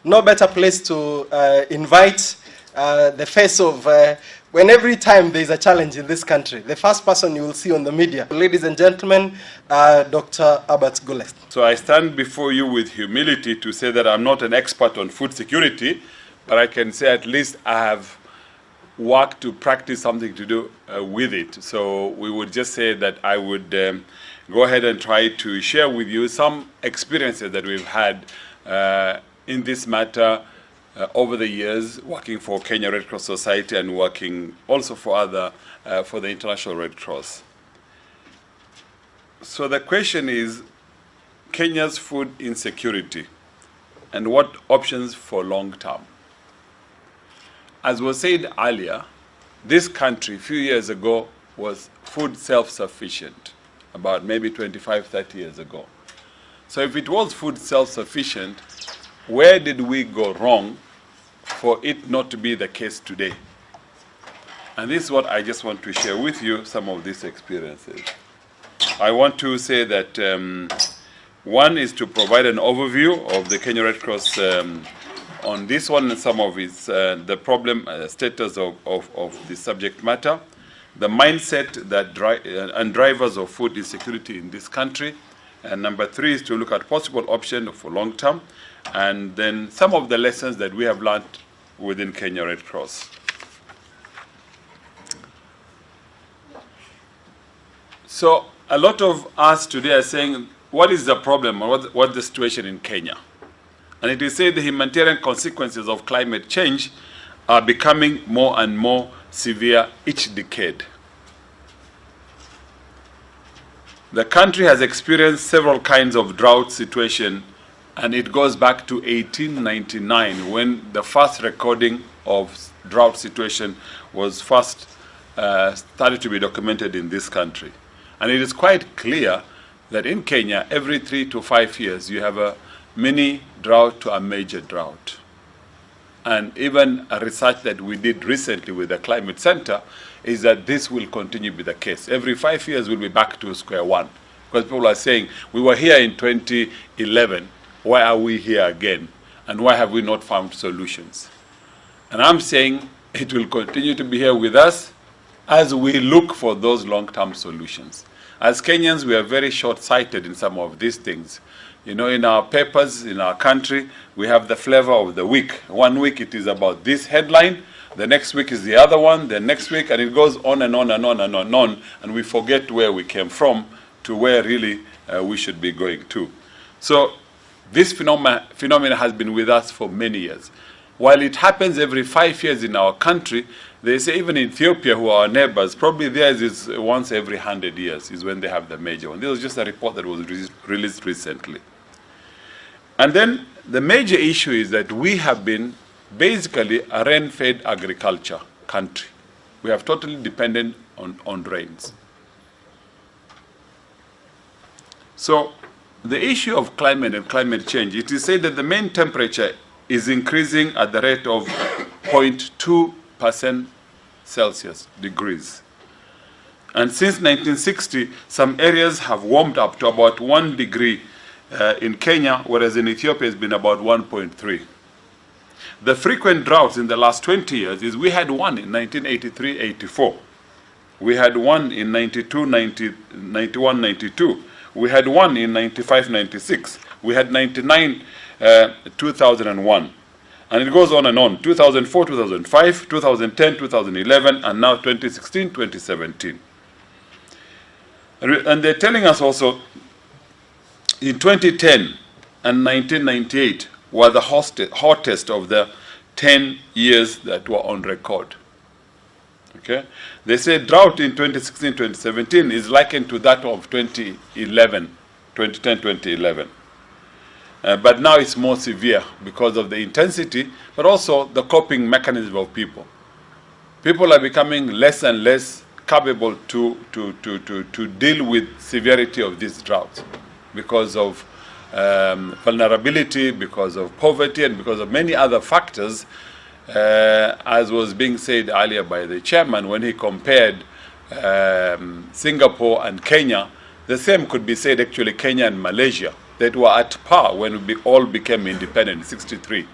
no better place to invite the face of, when every time there is a challenge in this country, the first person you will see on the media. Ladies and gentlemen, Dr. Abbas Gullet. So I stand before you with humility to say that I'm not an expert on food security, but I can say at least I have worked to practice something to do with it. So we would just say that I would go ahead and try to share with you some experiences that we've had in this matter over the years, working for Kenya Red Cross Society and working also for for the International Red Cross. So the question is Kenya's food insecurity and what options for long term. As was said earlier, this country a few years ago was food self-sufficient, about maybe 25, 30 years ago. So if it was food self-sufficient, where did we go wrong for it not to be the case today? And this is what I just want to share with you, some of these experiences. I want to say that one is to provide an overview of the Kenya Red Cross on this one and some of its, the problem status of the subject matter, the mindset that and drivers of food insecurity in this country, and number three is to look at possible options for long term, and then some of the lessons that we have learned within Kenya Red Cross. So a lot of us today are saying, what is the problem or what's the situation in Kenya? And it is said the humanitarian consequences of climate change are becoming more and more severe each decade. The country has experienced several kinds of drought situation, and it goes back to 1899 when the first recording of drought situation was first started to be documented in this country. And it is quite clear that in Kenya, every 3 to 5 years, you have a mini drought to a major drought. And even a research that we did recently with the Climate Center is that this will continue to be the case. Every 5 years, we'll be back to square one. Because people are saying, we were here in 2011, why are we here again? And why have we not found solutions? And I'm saying it will continue to be here with us as we look for those long-term solutions. As Kenyans, we are very short-sighted in some of these things. You know, in our papers, in our country, we have the flavor of the week. One week it is about this headline, the next week is the other one, the next week, and it goes on and on and on and on and on, and we forget where we came from to where really we should be going to. So this phenomena has been with us for many years. While it happens every 5 years in our country, they say even in Ethiopia, who are our neighbors, probably theirs is once every 100 years is when they have the major one. This was just a report that was released recently. And then the major issue is that we have been basically a rain-fed agriculture country. We have totally dependent on rains. So the issue of climate and climate change, it is said that the mean temperature is increasing at the rate of 0.2% Celsius degrees. And since 1960, some areas have warmed up to about 1 degree in Kenya, whereas in Ethiopia it's been about 1.3. The frequent droughts in the last 20 years is we had one in 1983-84. We had one in 91-92. We had one in 95-96. We had 99 2001. And it goes on and on. 2004, 2005, 2010, 2011, and now 2016, 2017. And they're telling us also in 2010 and 1998 were the hottest of the 10 years that were on record. Okay? They say drought in 2016, 2017 is likened to that of 2011, 2010, 2011. But now it's more severe because of the intensity, but also the coping mechanism of people. People are becoming less and less capable to deal with severity of this drought because of vulnerability, because of poverty, and because of many other factors, as was being said earlier by the chairman when he compared Singapore and Kenya. The same could be said actually Kenya and Malaysia, that were at par when we all became independent in '63.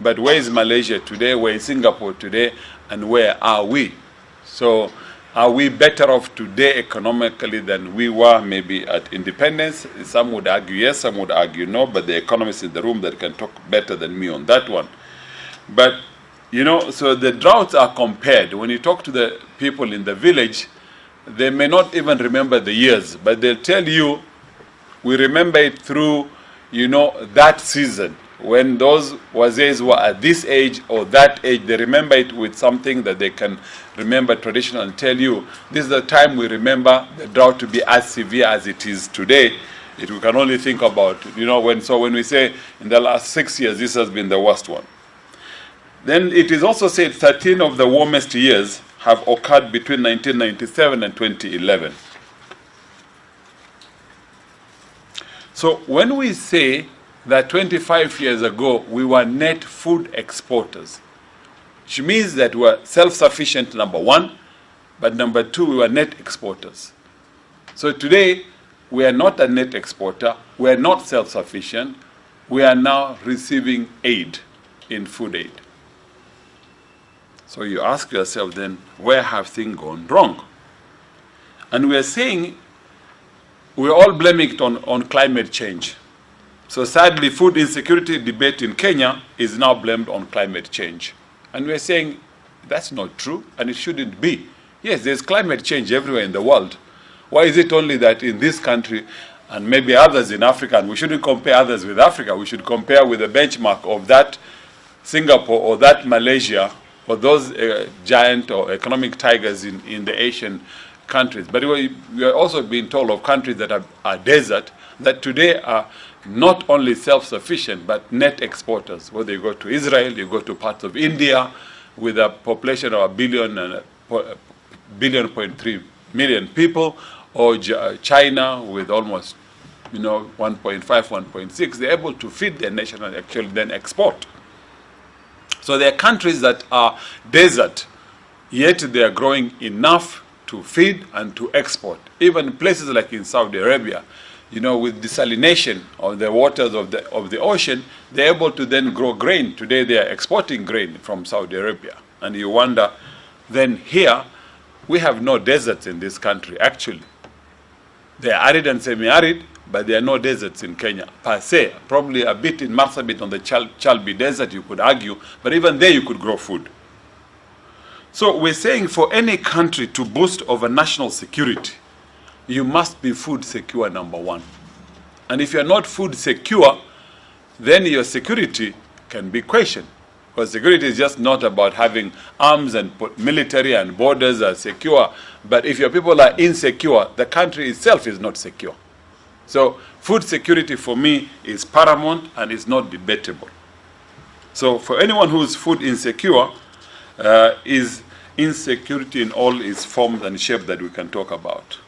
But where is Malaysia today? Where is Singapore today? And where are we? So are we better off today economically than we were maybe at independence? Some would argue yes, some would argue no, but the economists in the room that can talk better than me on that one. But, you know, so the droughts are compared. When you talk to the people in the village, they may not even remember the years, but they'll tell you, we remember it through, you know, that season. When those wazees were at this age or that age, they remember it with something that they can remember traditional and tell you, this is the time we remember the drought to be as severe as it is today. We can only think about, you know, when we say in the last 6 years, this has been the worst one. Then it is also said 13 of the warmest years have occurred between 1997 and 2011. So when we say that 25 years ago we were net food exporters, which means that we were self-sufficient, number one, but number two, we were net exporters. So today, we are not a net exporter, we are not self-sufficient, we are now receiving aid in food aid. So you ask yourself then, where have things gone wrong? And we are saying, we're all blaming it on climate change. So sadly, food insecurity debate in Kenya is now blamed on climate change. And we're saying that's not true and it shouldn't be. Yes, there's climate change everywhere in the world. Why is it only that in this country and maybe others in Africa, and we shouldn't compare others with Africa, we should compare with the benchmark of that Singapore or that Malaysia or those giant or economic tigers in the Asian countries. But we are also being told of countries that are desert that today are not only self-sufficient but net exporters. Whether you go to Israel, you go to parts of India with a population of 1.3 billion people, or China with almost 1.5, 1.6, they're able to feed their nation and actually then export. So there are countries that are desert, yet they are growing enough to feed and to export. Even places like in Saudi Arabia, with desalination of the waters of the ocean, they're able to then grow grain. Today they are exporting grain from Saudi Arabia. And you wonder, then here, we have no deserts in this country, actually. They are arid and semi-arid, but there are no deserts in Kenya, per se. Probably a bit in Marsabit on the Chalbi Desert, you could argue, but even there you could grow food. So we're saying for any country to boost over national security, you must be food secure, number one. And if you're not food secure, then your security can be questioned. Because security is just not about having arms and military and borders are secure. But if your people are insecure, the country itself is not secure. So food security for me is paramount and is not debatable. So for anyone who is food insecure, is insecurity in all its forms and shapes that we can talk about.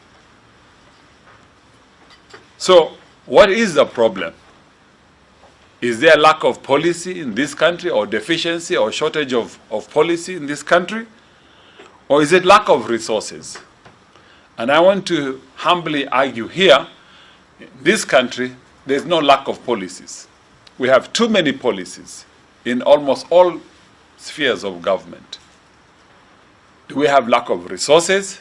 So what is the problem? Is there a lack of policy in this country, or deficiency or shortage of policy in this country? Or is it lack of resources? And I want to humbly argue here, in this country, there's no lack of policies. We have too many policies in almost all spheres of government. Do we have lack of resources?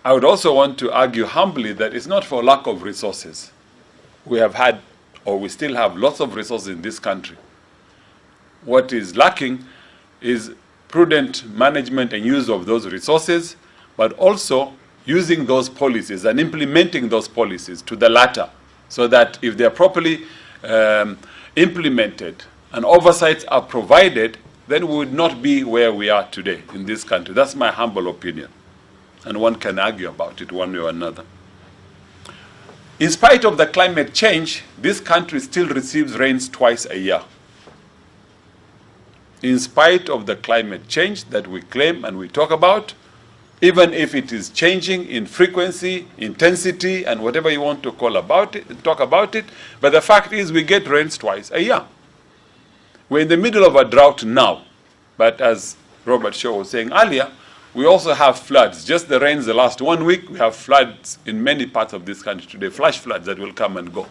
I would also want to argue humbly that it's not for lack of resources. We have had, or we still have, lots of resources in this country. What is lacking is prudent management and use of those resources, but also using those policies and implementing those policies to the latter, so that if they're properly implemented and oversights are provided, then we would not be where we are today in this country. That's my humble opinion. And one can argue about it one way or another. In spite of the climate change, this country still receives rains twice a year. In spite of the climate change that we claim and we talk about, even if it is changing in frequency, intensity, and whatever you want to talk about it, but the fact is we get rains twice a year. We're in the middle of a drought now, but as Robert Shaw was saying earlier, we also have floods. Just the rains the last 1 week, we have floods in many parts of this country today, flash floods that will come and go.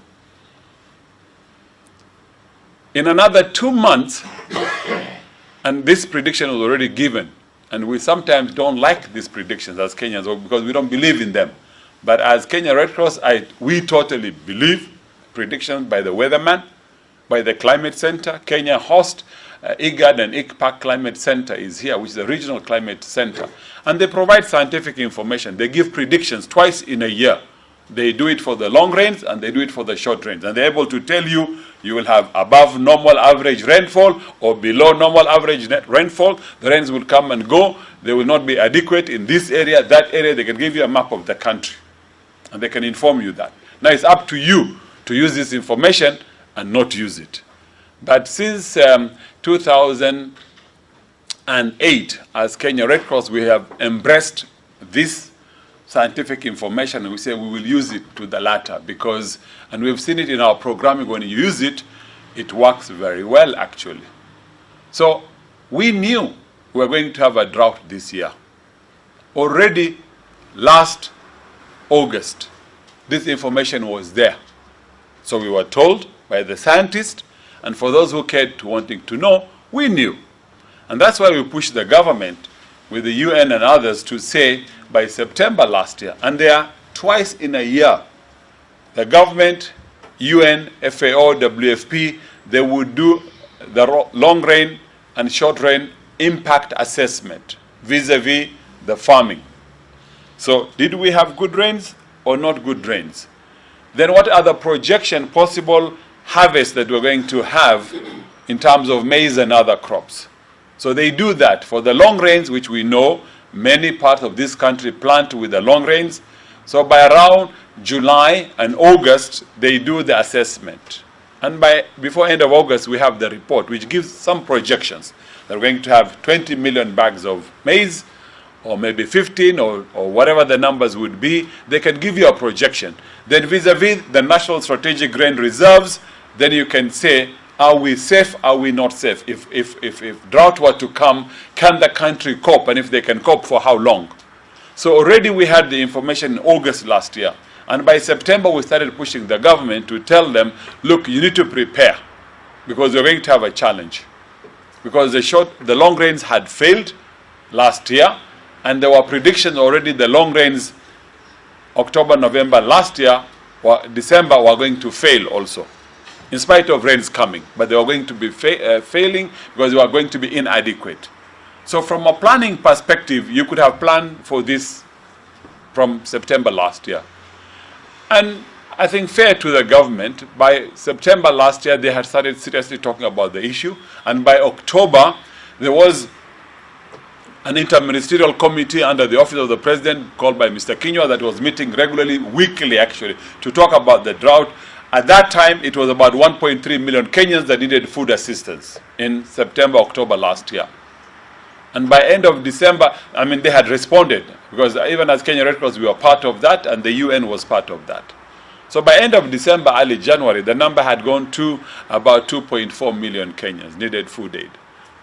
In another 2 months, and this prediction was already given, and we sometimes don't like these predictions as Kenyans because we don't believe in them. But as Kenya Red Cross, we totally believe predictions by the weatherman, by the Climate Center. Kenya host IGAD and ICPAC Climate Center is here, which is a regional climate center. And they provide scientific information. They give predictions twice in a year. They do it for the long rains and they do it for the short rains. And they're able to tell you, you will have above normal average rainfall or below normal average rainfall. The rains will come and go. They will not be adequate in this area, that area. They can give you a map of the country. And they can inform you that. Now it's up to you to use this information and not use it. But since 2008, as Kenya Red Cross, we have embraced this scientific information, and we say we will use it to the latter because, and we've seen it in our programming, when you use it, it works very well actually. So we knew we were going to have a drought this year. Already last August, this information was there. So we were told by the scientists, and for those who cared to wanting to know, we knew. And that's why we pushed the government with the UN and others to say by September last year, and they are twice in a year, the government, UN, FAO, WFP, they would do the long rain and short rain impact assessment vis-a-vis the farming. So did we have good rains or not good rains? Then what are the projection possible harvests that we're going to have in terms of maize and other crops? So they do that for the long rains, which we know many parts of this country plant with the long rains. So by around July and August, they do the assessment. And before end of August, we have the report, which gives some projections. They're going to have 20 million bags of maize, or maybe 15, or whatever the numbers would be. They can give you a projection. Then vis-a-vis the National Strategic Grain Reserves, then you can say, are we safe, are we not safe? If drought were to come, can the country cope? And if they can cope, for how long? So already we had the information in August last year. And by September, we started pushing the government to tell them, look, you need to prepare because you're going to have a challenge. Because the long rains had failed last year, and there were predictions already the long rains, October, November last year, December were going to fail also, in spite of rains coming. But they were going to be failing because they were going to be inadequate. So from a planning perspective, you could have planned for this from September last year. And I think fair to the government, by September last year, they had started seriously talking about the issue. And by October, there was an interministerial committee under the office of the president called by Mr. Kinyua that was meeting regularly, weekly actually, to talk about the drought. At that time, it was about 1.3 million Kenyans that needed food assistance in September, October last year. And by end of December, I mean, they had responded, because even as Kenya Red Cross, we were part of that, and the UN was part of that. So by end of December, early January, the number had gone to about 2.4 million Kenyans needed food aid.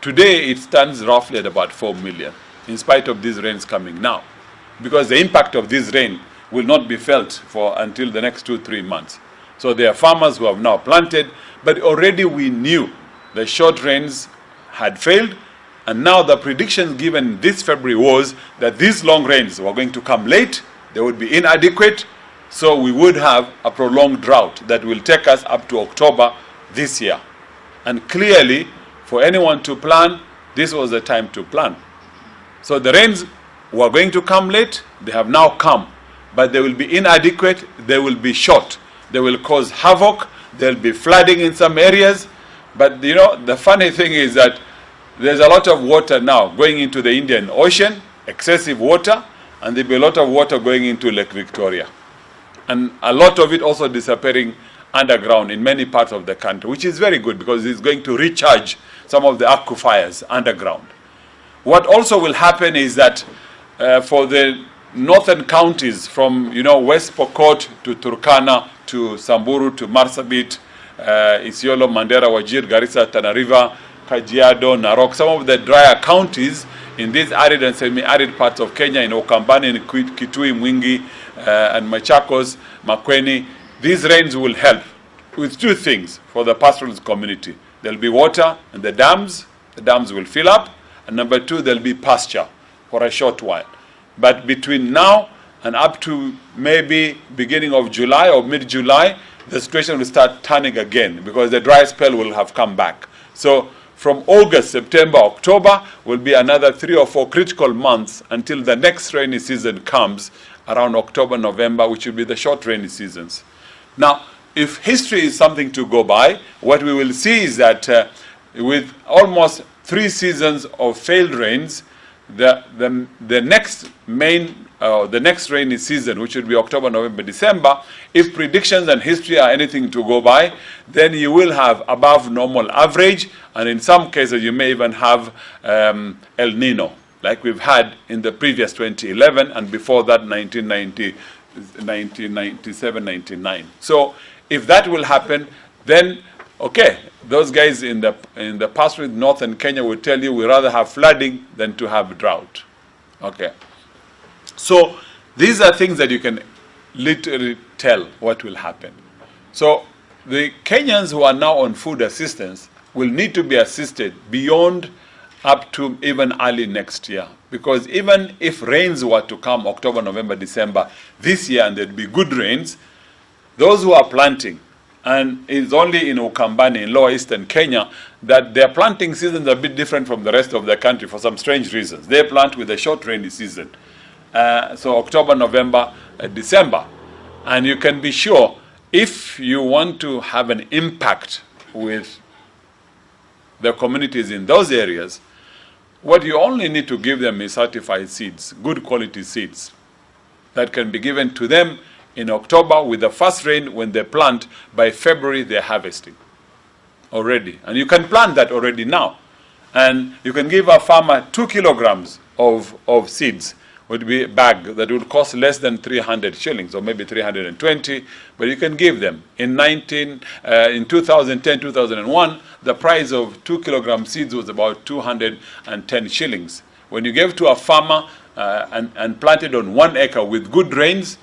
Today, it stands roughly at about 4 million, in spite of these rains coming now. Because the impact of this rain will not be felt for until the next 2-3 months. So there are farmers who have now planted, but already we knew the short rains had failed. And now the predictions given this February was that these long rains were going to come late, they would be inadequate, so we would have a prolonged drought that will take us up to October this year. And clearly, for anyone to plan, this was the time to plan. So the rains were going to come late, they have now come, but they will be inadequate, they will be short, they will cause havoc, there will be flooding in some areas. But you know, the funny thing is that there's a lot of water now going into the Indian Ocean, excessive water, and there'll be a lot of water going into Lake Victoria. And a lot of it also disappearing underground in many parts of the country, which is very good because it's going to recharge some of the aquifers underground. What also will happen is that for the northern counties from, West Pokot to Turkana to Samburu to Marsabit, Isiolo, Mandera, Wajir, Garissa, Tana River, Kajiado, Narok, some of the drier counties in these arid and semi-arid parts of Kenya, in Okambani, in Kitui, Mwingi, and Machakos, Makueni, these rains will help with two things for the pastoralist community. there'll be water in the dams will fill up, and number two, there'll be pasture for a short while. But between now and up to maybe beginning of July or mid-July, the situation will start turning again because the dry spell will have come back. So from August, September, October will be another 3 or 4 critical months until the next rainy season comes around October, November, which will be the short rainy seasons. Now, if history is something to go by, what we will see is that with almost 3 seasons of failed rains, the next rainy season, which would be October, November, December, if predictions and history are anything to go by, then you will have above normal average, and in some cases you may even have El Nino, like we've had in the previous 2011, and before that 1997, 99. So if that will happen, then okay, those guys in the pastoral northern Kenya will tell you we rather have flooding than to have drought. Okay. So these are things that you can literally tell what will happen. So the Kenyans who are now on food assistance will need to be assisted beyond up to even early next year. Because even if rains were to come October, November, December this year, and there'd be good rains, those who are planting, and it's only in Ukambani, in lower eastern Kenya, that their planting seasons are a bit different from the rest of the country for some strange reasons. They plant with a short rainy season. So October, November, December. And you can be sure, if you want to have an impact with the communities in those areas, what you only need to give them is certified seeds, good quality seeds, that can be given to them in October with the first rain. When they plant, by February they're harvesting already. And you can plant that already now. And you can give a farmer 2 kilograms of seeds, would be a bag that would cost less than 300 shillings or maybe 320, but you can give them. In 2010, 2001, the price of 2 kilogram seeds was about 210 shillings. When you gave to a farmer and planted on 1 acre with good rains,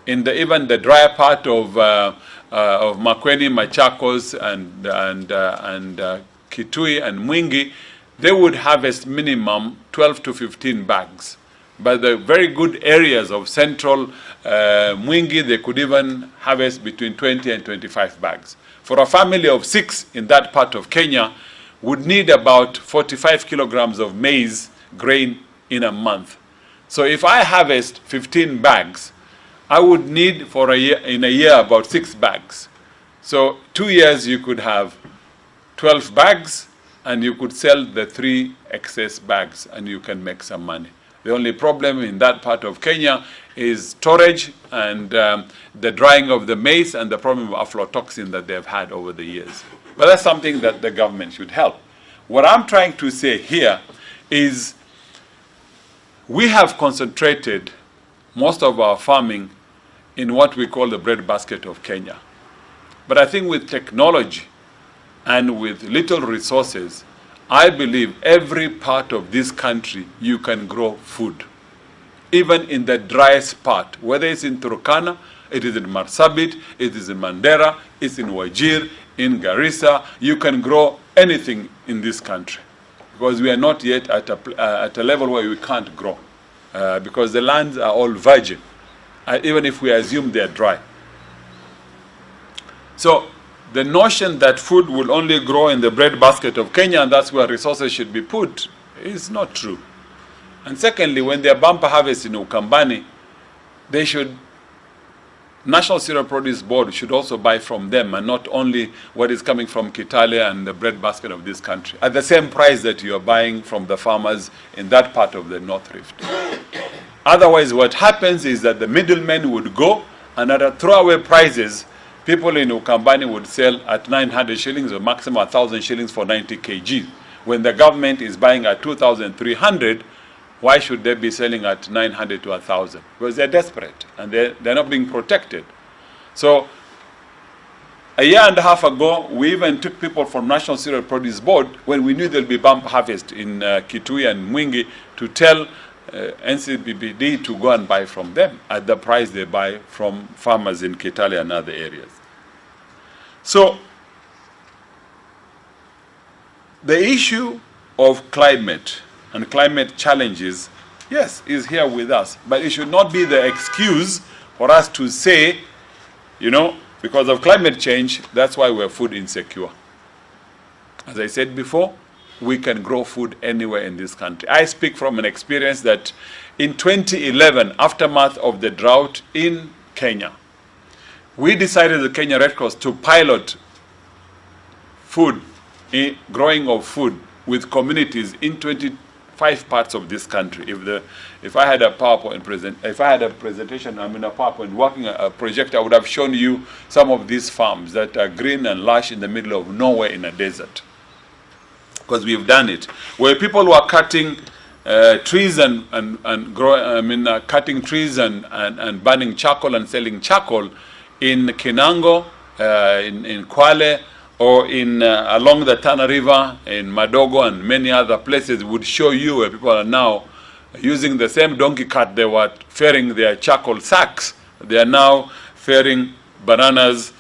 in even the drier part of Makueni, Machakos, and Kitui and Mwingi, they would harvest minimum 12 to 15 bags. But the very good areas of central Mwingi, they could even harvest between 20 and 25 bags. For a family of 6 in that part of Kenya, would need about 45 kilograms of maize grain in a month. So if I harvest 15 bags, I would need in a year about 6 bags. So 2 years you could have 12 bags, and you could sell the 3 excess bags, and you can make some money. The only problem in that part of Kenya is storage and the drying of the maize and the problem of aflatoxin that they've had over the years. But that's something that the government should help. What I'm trying to say here is we have concentrated most of our farming in what we call the breadbasket of Kenya. But I think with technology and with little resources, I believe every part of this country you can grow food. Even in the driest part, whether it's in Turkana, it is in Marsabit, it is in Mandera, it's in Wajir, in Garissa, you can grow anything in this country. Because we are not yet at a level where we can't grow. Because the lands are all virgin, even if we assume they are dry. So the notion that food will only grow in the breadbasket of Kenya and that's where resources should be put is not true. And secondly, when they are bumper harvest in Ukambani, they should, National Cereal Produce Board should also buy from them, and not only what is coming from Kitale and the breadbasket of this country, at the same price that you are buying from the farmers in that part of the North Rift. Otherwise, what happens is that the middlemen would go, and at throwaway prices, people in Ukambani would sell at 900 shillings or maximum 1,000 shillings for 90 kg. When the government is buying at 2,300, why should they be selling at 900 to 1,000? Because they're desperate and they're not being protected. So a year and a half ago, we even took people from National Cereal Produce Board when we knew there'll be bump harvest in Kitui and Mwingi to tell NCBBD to go and buy from them at the price they buy from farmers in Kitale and other areas. So The issue of climate and climate challenges, yes, is here with us, but it should not be the excuse for us to say, you know, because of climate change, that's why we're food insecure. As I said before, we can grow food anywhere in this country. I speak from an experience that in 2011, aftermath of the drought in Kenya, we decided, the Kenya Red Cross, to pilot food, growing of food with communities in 25 parts of this country. If I had a presentation, I'm in a PowerPoint working a project, I would have shown you some of these farms that are green and lush in the middle of nowhere in a desert. Because we've done it, where people were cutting trees cutting trees and burning charcoal and selling charcoal in Kinango, in Kwale, or in along the Tana River, in Madogo and many other places, would show you where people are now using the same donkey cart they were ferrying their charcoal sacks. They are now ferrying bananas,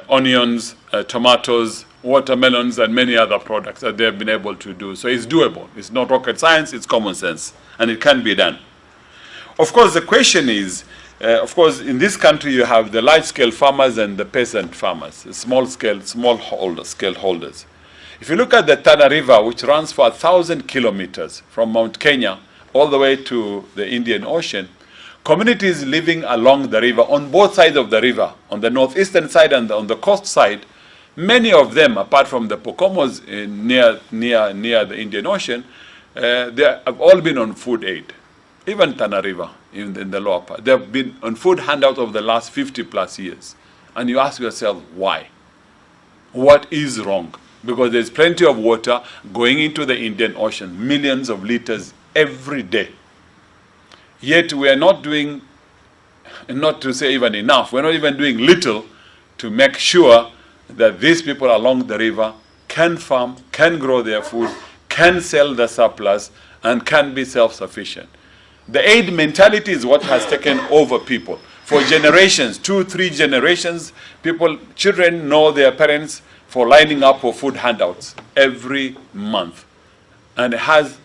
onions, tomatoes, watermelons, and many other products that they have been able to do. So it's doable. It's not rocket science, it's common sense, and it can be done. Of course, the question is, of course, in this country you have the large-scale farmers and the peasant farmers, small-scale holders. If you look at the Tana River, which runs for 1,000 kilometers from Mount Kenya all the way to the Indian Ocean, communities living along the river, on both sides of the river, on the northeastern side and on the coast side, many of them, apart from the Pokomos near the Indian Ocean, they have all been on food aid. Even Tana River in the lower part, they have been on food handouts over the last 50 plus years. And you ask yourself, why? What is wrong? Because there's plenty of water going into the Indian Ocean, millions of liters every day. Yet we are not doing, not to say even enough, we're not even doing little to make sure that these people along the river can farm, can grow their food, can sell the surplus, and can be self-sufficient. The aid mentality is what has taken over people. For generations, 2-3 generations, children know their parents for lining up for food handouts every month. And it has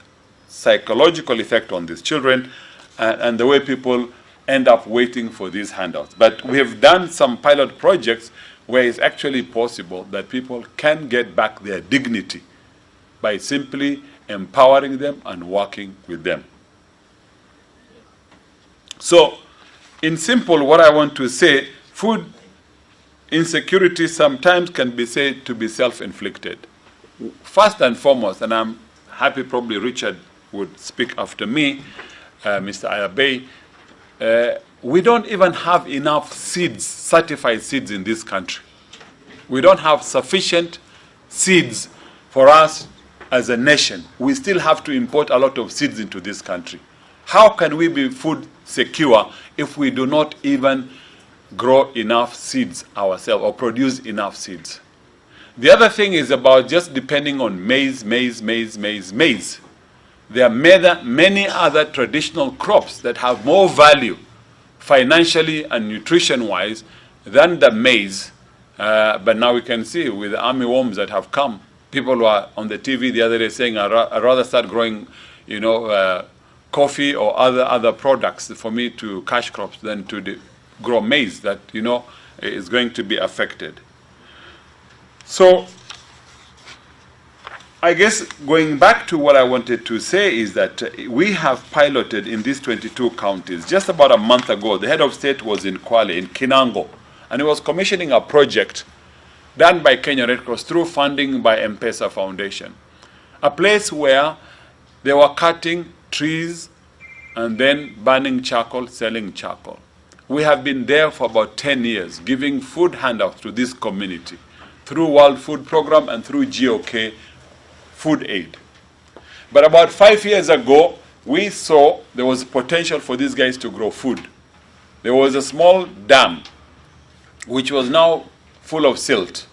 psychological effect on these children and the way people end up waiting for these handouts. But we have done some pilot projects where it's actually possible that people can get back their dignity by simply empowering them and working with them. So, in simple, what I want to say, food insecurity sometimes can be said to be self-inflicted. First and foremost, and I'm happy probably Richard would speak after me, Mr. Abbas, we don't even have enough seeds, certified seeds in this country. We don't have sufficient seeds for us as a nation. We still have to import a lot of seeds into this country. How can we be food secure if we do not even grow enough seeds ourselves or produce enough seeds? The other thing is about just depending on maize. There are many other traditional crops that have more value financially and nutrition-wise than the maize. But now we can see with the army worms that have come, people were on the TV the other day saying, I'd rather start growing, coffee or other products for me to cash crops than to grow maize that, is going to be affected. So, I guess going back to what I wanted to say is that we have piloted in these 22 counties. Just about a month ago, the head of state was in Kwale, in Kinango, and he was commissioning a project done by Kenya Red Cross through funding by M-Pesa Foundation. A place where they were cutting trees and then burning charcoal, selling charcoal. We have been there for about 10 years, giving food handouts to this community through World Food Program and through GOK food aid. But about 5 years ago, we saw there was potential for these guys to grow food. There was a small dam which was now full of silt.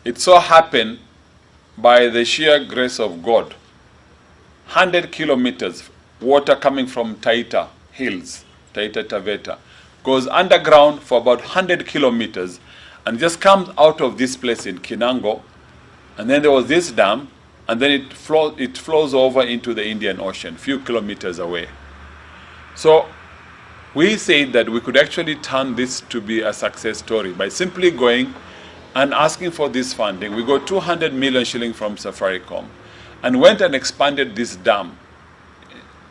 It so happened, by the sheer grace of God, 100 kilometers water coming from Taita Hills, Taita Taveta, goes underground for about 100 kilometers and just comes out of this place in Kinango. And then there was this dam, and then it flows over into the Indian Ocean, few kilometers away. So we said that we could actually turn this to be a success story by simply going and asking for this funding. We got 200 million shilling from Safaricom and went and expanded this dam.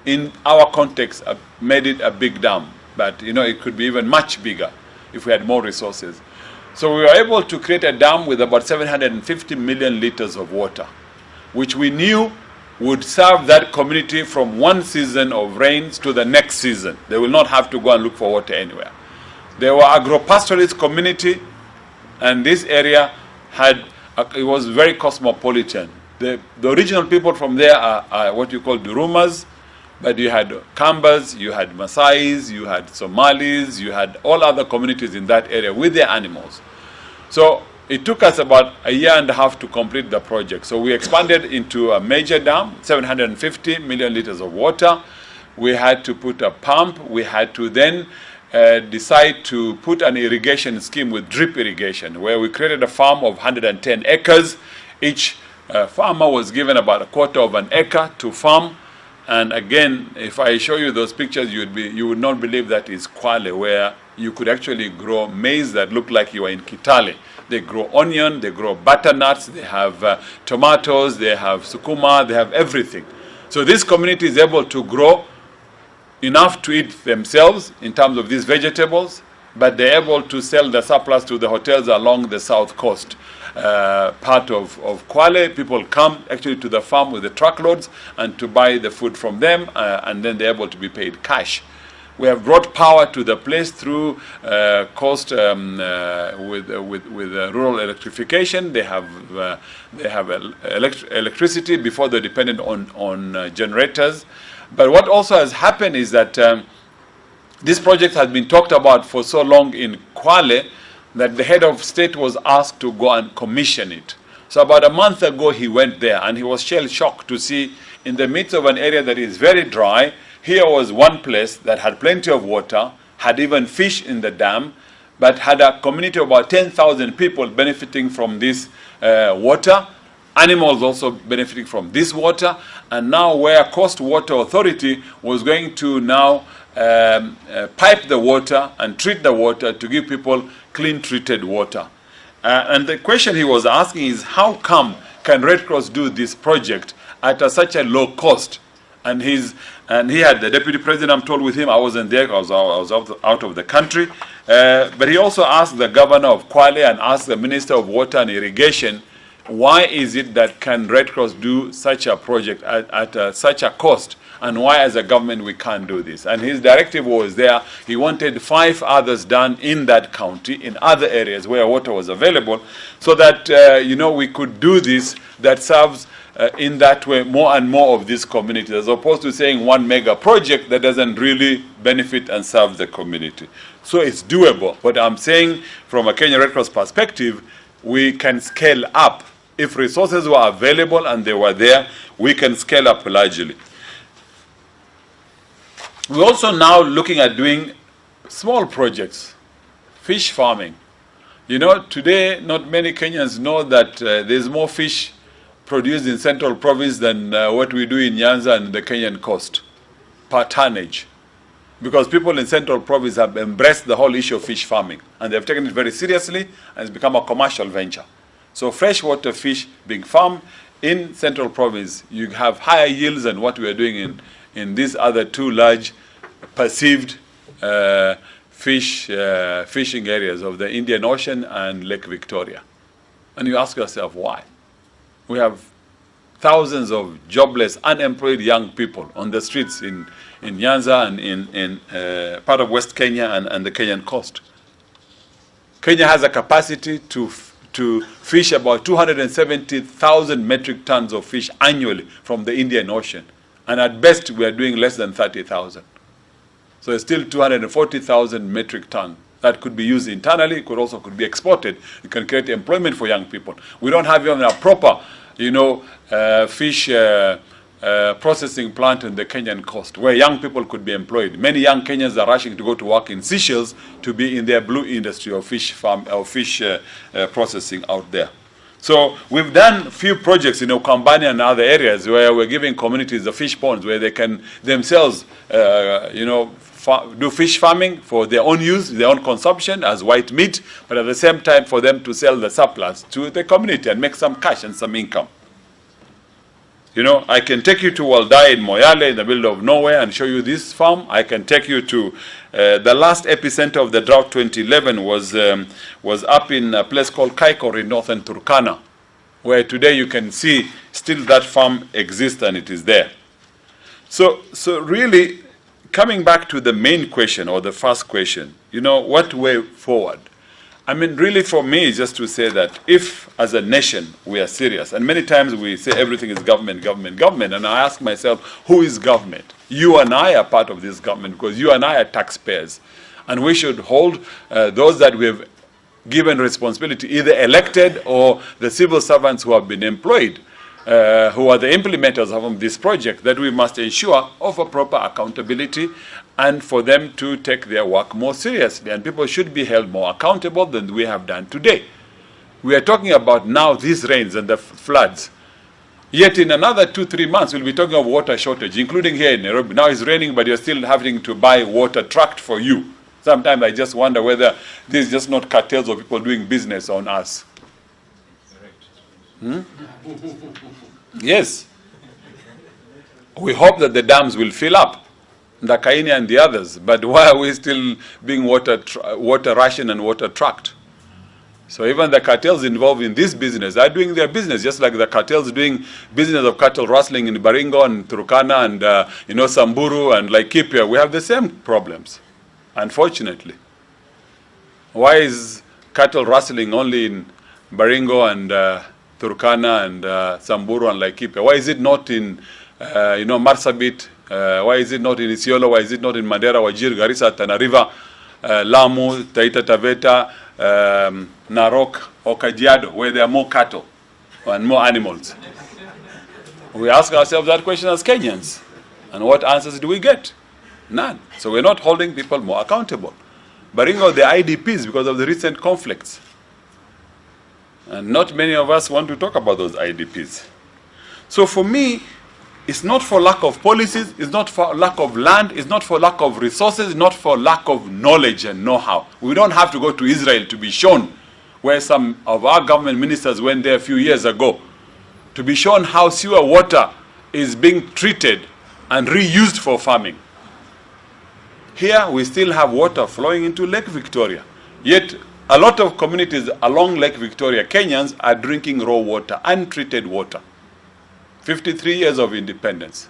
In our context, made it a big dam, but it could be even much bigger if we had more resources. So we were able to create a dam with about 750 million liters of water, which we knew would serve that community from one season of rains to the next season. They will not have to go and look for water anywhere. They were agro-pastoralist community, and this area it was very cosmopolitan. The original people from there are what you call Durumas, but you had Kambas, you had Maasais, you had Somalis, you had all other communities in that area with their animals. So it took us about a year and a half to complete the project. So we expanded into a major dam, 750 million liters of water. We had to put a pump. We had to then decide to put an irrigation scheme with drip irrigation, where we created a farm of 110 acres. Each farmer was given about a quarter of an acre to farm. And again, if I show you those pictures, you would not believe that is Kwale, where you could actually grow maize that looked like you were in Kitale. They grow onion, they grow butternuts, they have tomatoes, they have sukuma, they have everything. So this community is able to grow enough to eat themselves in terms of these vegetables, but they're able to sell the surplus to the hotels along the south coast. Part of Kwale, people come actually to the farm with the truckloads and to buy the food from them, and then they're able to be paid cash. We have brought power to the place through coast with rural electrification. They have electricity before they're dependent on generators. But what also has happened is that this project has been talked about for so long in Kwale that the head of state was asked to go and commission it. So about a month ago he went there, and he was shell-shocked to see, in the midst of an area that is very dry, here was one place that had plenty of water, had even fish in the dam, but had a community of about 10,000 people benefiting from this water, animals also benefiting from this water, and now where Coast Water Authority was going to now pipe the water and treat the water to give people clean treated water. And the question he was asking is, how come can Red Cross do this project at such a low cost? And he had the deputy president, I'm told, with him. I wasn't there, I was out of the country. But he also asked the governor of Kwale and asked the minister of water and irrigation, why is it that can Red Cross do such a project at such a cost? And why as a government we can't do this? And his directive was there. He wanted 5 others done in that county, in other areas where water was available, so that we could do this that serves in that way more and more of these communities, as opposed to saying one mega project that doesn't really benefit and serve the community. So it's doable. But I'm saying from a Kenya Red Cross perspective, we can scale up. If resources were available and they were there, we can scale up largely. We're also now looking at doing small projects, fish farming. Today not many Kenyans know that there's more fish produced in Central Province than what we do in Nyanza and the Kenyan coast, per tonnage. Because people in Central Province have embraced the whole issue of fish farming, and they've taken it very seriously, and it's become a commercial venture. So freshwater fish being farmed in Central Province, you have higher yields than what we are doing in these other 2 large perceived fishing areas of the Indian Ocean and Lake Victoria. And you ask yourself, why? We have thousands of jobless, unemployed young people on the streets in Nyanza and in part of West Kenya and the Kenyan coast. Kenya has a capacity to fish about 270,000 metric tons of fish annually from the Indian Ocean. And at best, we are doing less than 30,000. So it's still 240,000 metric tons. That could be used internally, could be exported. It can create employment for young people. We don't have even a proper, fish processing plant in the Kenyan coast where young people could be employed. Many young Kenyans are rushing to go to work in Seychelles to be in their blue industry of fish farm or fish processing out there. So we've done a few projects in Ukambani and other areas where we're giving communities the fish ponds where they can themselves, do fish farming for their own use, their own consumption as white meat, but at the same time for them to sell the surplus to the community and make some cash and some income. You know, I can take you to Waldai in Moyale in the middle of nowhere and show you this farm. I can take you to the last epicenter of the drought 2011 was up in a place called Kaikor in northern Turkana, where today you can see still that farm exists and it is there. So really, coming back to the main question or the first question, you know, what way forward? I mean, really for me, is just to say that if, as a nation, we are serious, and many times we say everything is government, government, government, and I ask myself, who is government? You and I are part of this government because you and I are taxpayers, and we should hold those that we have given responsibility, either elected or the civil servants who have been employed, who are the implementers of this project, that we must ensure of a proper accountability and for them to take their work more seriously. And people should be held more accountable than we have done today. We are talking about now these rains and the floods. Yet in another 2-3 months, we'll be talking of water shortage, including here in Nairobi. Now it's raining, but you're still having to buy water trucked for you. Sometimes I just wonder whether this is just not cartels of people doing business on us. Yes. We hope that the dams will fill up, the Kaini and the others, but why are we still being water rationed and water trucked? So even the cartels involved in this business are doing their business, just like the cartels doing business of cattle rustling in Baringo and Turkana and Samburu and Laikipia. We have the same problems, unfortunately. Why is cattle rustling only in Baringo and Turkana and Samburu and Laikipia? Why is it not in Marsabit? Why is it not in Isiolo? Why is it not in Mandera, Wajir, Garissa, Tana River, Lamu, Taita Taveta, Narok, or Kajiado, where there are more cattle and more animals? We ask ourselves that question as Kenyans. And what answers do we get? None. So we're not holding people more accountable. Baringo, the IDPs, because of the recent conflicts. And not many of us want to talk about those IDPs. So for me, it's not for lack of policies, it's not for lack of land, it's not for lack of resources, not for lack of knowledge and know-how. We don't have to go to Israel to be shown, where some of our government ministers went there a few years ago, to be shown how sewer water is being treated and reused for farming. Here we still have water flowing into Lake Victoria. Yet a lot of communities along Lake Victoria, Kenyans, are drinking raw water, untreated water. 53 years of independence.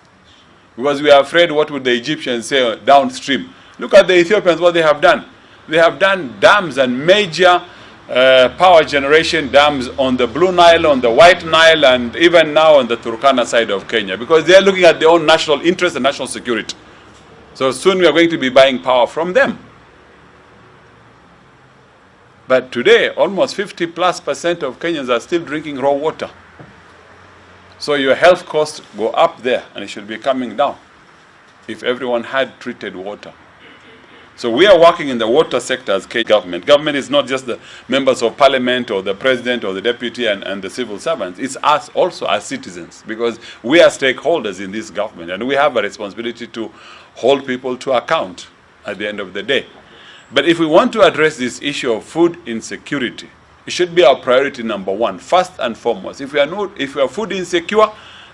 Because we are afraid what would the Egyptians say downstream. Look at the Ethiopians, what they have done. They have done dams and major power generation dams on the Blue Nile, on the White Nile, and even now on the Turkana side of Kenya, because they are looking at their own national interest and national security. So soon we are going to be buying power from them. But today, almost 50+% of Kenyans are still drinking raw water. So your health costs go up there, and it should be coming down if everyone had treated water. So we are working in the water sector as Kenya government. Government is not just the members of parliament or the president or the deputy and the civil servants. It's us also as citizens, because we are stakeholders in this government, and we have a responsibility to hold people to account at the end of the day. But if we want to address this issue of food insecurity, it should be our priority number one, first and foremost. If we are food insecure,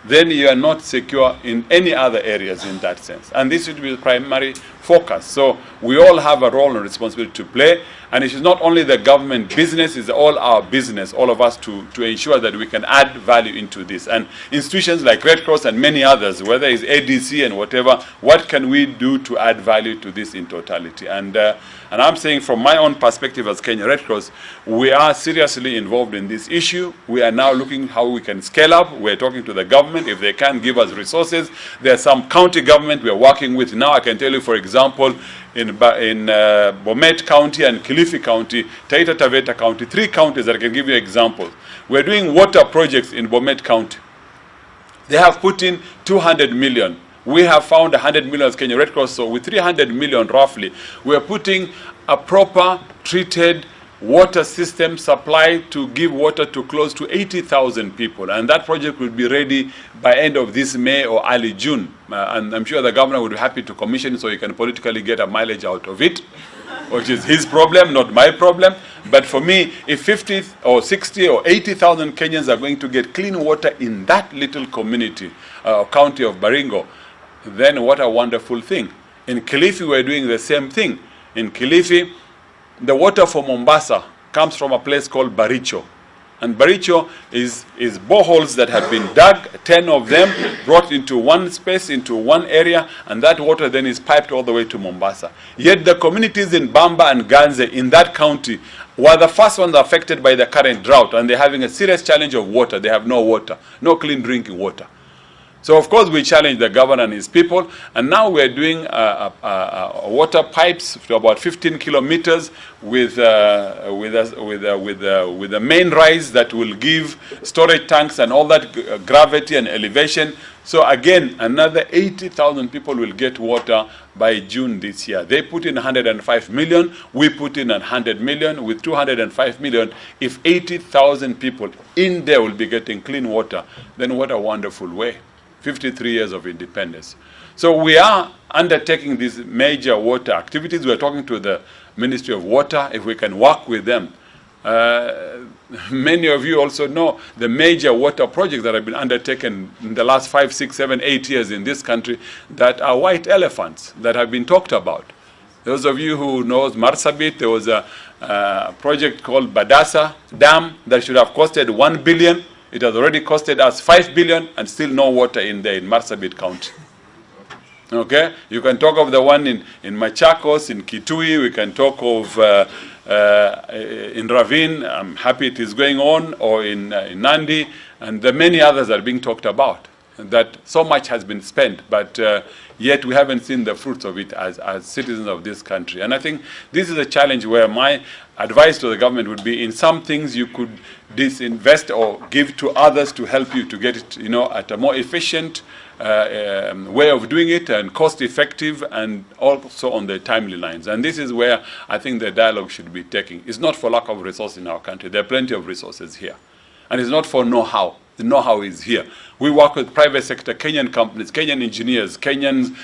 then you are not secure in any other areas in that sense. And this should be the primary focus. So we all have a role and responsibility to play, and it is not only the government business, it's all our business, all of us, to ensure that we can add value into this. And institutions like Red Cross and many others, whether it's ADC and whatever, what can we do to add value to this in totality? And I'm saying from my own perspective as Kenya Red Cross, we are seriously involved in this issue. We are now looking how we can scale up. We're talking to the government if they can give us resources. There are some county government we're working with now. I can tell you, for example, in Bomet County and Kilifi County, Taita Taveta County, 3 counties that I can give you examples. We're doing water projects in Bomet County. They have put in 200 million. We have found 100 million as Kenya Red Cross, so with 300 million roughly, we're putting a proper treated water system supply to give water to close to 80,000 people. And that project will be ready by end of this May or early June. And I'm sure the governor would be happy to commission it so he can politically get a mileage out of it, which is his problem, not my problem. But for me, if 50 or 60 or 80,000 Kenyans are going to get clean water in that little community, county of Baringo, then what a wonderful thing. In Kilifi, we're doing the same thing. In Kilifi, the water for Mombasa comes from a place called Baricho. And Baricho is boreholes that have been dug, 10 of them, brought into one space, into one area, and that water then is piped all the way to Mombasa. Yet the communities in Bamba and Ganze in that county were the first ones affected by the current drought, and they're having a serious challenge of water. They have no water, no clean drinking water. So of course we challenge the governor and his people, and now we're doing water pipes to about 15 kilometers with the main rise that will give storage tanks and all that gravity and elevation. So again, another 80,000 people will get water by June this year. They put in 105 million, we put in 100 million. With 205 million, if 80,000 people in there will be getting clean water, then what a wonderful way. 53 years of independence. So we are undertaking these major water activities. We're talking to the Ministry of Water if we can work with them. Many of you also know the major water projects that have been undertaken in the last 5, 6, 7, 8 years in this country that are white elephants that have been talked about. Those of you who knows Marsabit, there was a project called Badasa Dam that should have costed 1 billion. It has already costed us 5 billion and still no water in there in Marsabit County. Okay? You can talk of the one in Machakos, in Kitui. We can talk of in Ravine. I'm happy it is going on, or in Nandi, and the many others are being talked about. That so much has been spent, but yet we haven't seen the fruits of it as citizens of this country. And I think this is a challenge where my advice to the government would be, in some things you could disinvest or give to others to help you to get it, at a more efficient way of doing it, and cost effective, and also on the timely lines. And this is where I think the dialogue should be taking. It's not for lack of resources in our country. There are plenty of resources here. And it's not for know-how. The know-how is here. We work with private sector, Kenyan companies, Kenyan engineers, Kenyan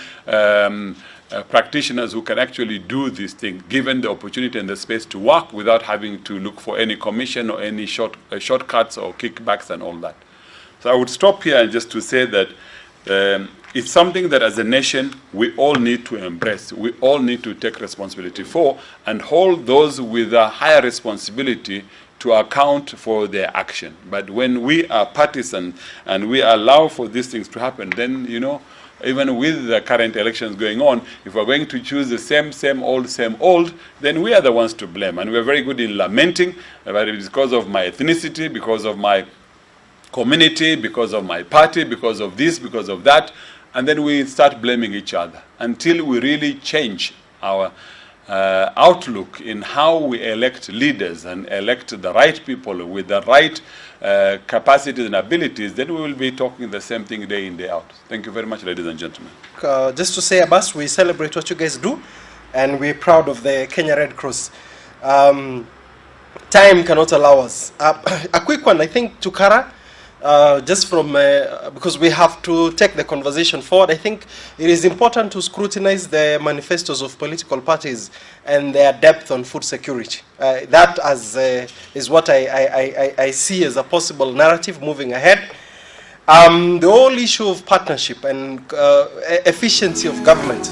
practitioners who can actually do this thing, given the opportunity and the space to work without having to look for any commission or any shortcuts or kickbacks and all that. So I would stop here and just to say that it's something that as a nation we all need to embrace. We all need to take responsibility for and hold those with a higher responsibility to account for their action. But when we are partisan and we allow for these things to happen, then, even with the current elections going on, if we're going to choose the same old, then we are the ones to blame. And we're very good in lamenting, but it's because of my ethnicity, because of my community, because of my party, because of this, because of that, and then we start blaming each other until we really change our outlook in how we elect leaders and elect the right people with the right capacities and abilities. Then we will be talking the same thing day in, day out. Thank you very much, ladies and gentlemen. Just to say, Abbas, we celebrate what you guys do, and we're proud of the Kenya Red Cross. Time cannot allow us. A quick one, I think, to Kara. Just from, because we have to take the conversation forward, I think it is important to scrutinize the manifestos of political parties and their depth on food security. That is what I see as a possible narrative moving ahead. The whole issue of partnership and efficiency of government